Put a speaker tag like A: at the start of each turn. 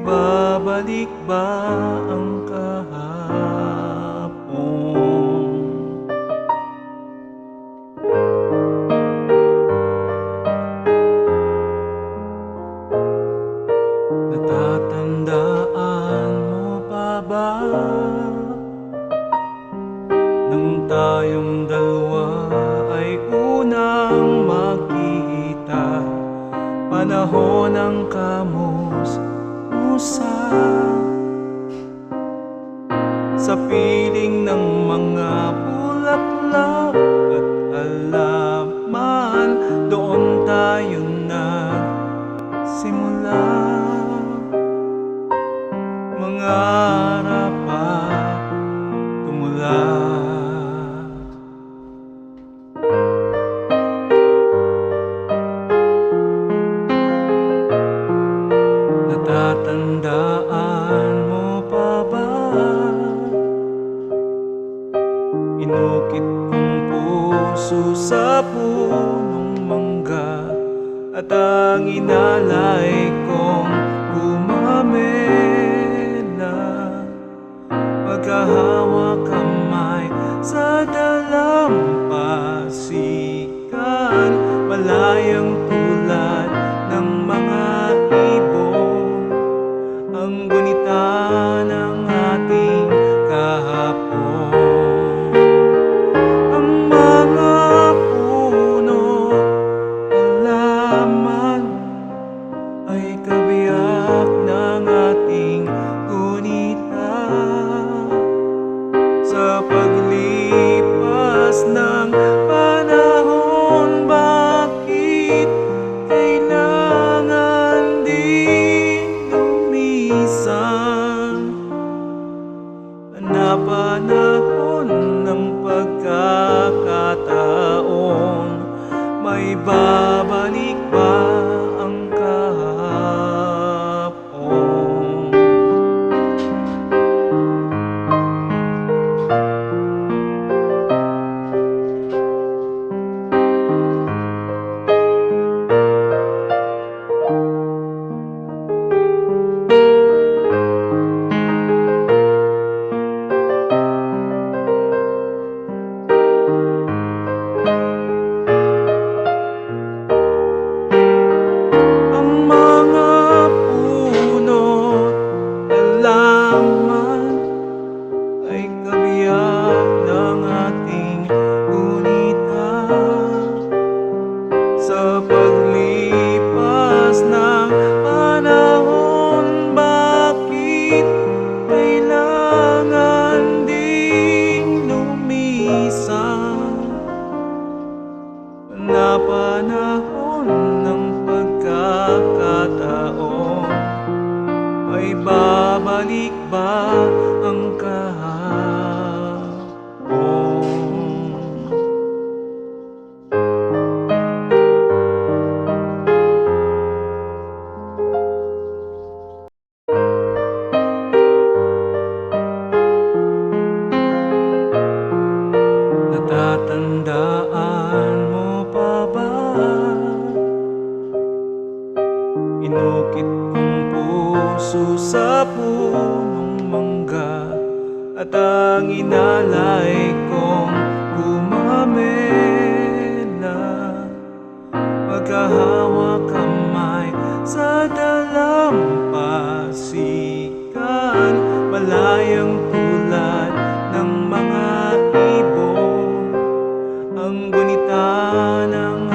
A: babalik ba ang kahapon? Natatandaan mo pa ba nang tayong dalawa ay unang magkita? Panahon ng kamus-musa sa piling ng mga bulaklak at halaman. Doon tayo nagsimula mangarap at tumula. Natatandaan mo pa ba? Inukit kong puso sa punong mangga at ang inalay kong gumamela. Magkahawak kamay sa dalampasigan, malayang tulad ng mga ibon, ang gunita ng ating kahapon. Ang mga puno, halaman ay kabiyak ng ating gunita. Sa paglipas ng panahon, bakit kailangan din lumisan? Napanahon ng pagkakataon, may babalik ba ang kahapon? Sa paglipas ng panahon, bakit kailangan ding lumisan? Napanahon ng pagkakataon, may babalik ba ang kahapon? Natatandaan mo pa ba? Inukit kong puso sa punong mangga at ang inalay kong gumamela. Magkahawak kamay sa dalampasigan, malayang tulad ng mga ibon, ang gunita ng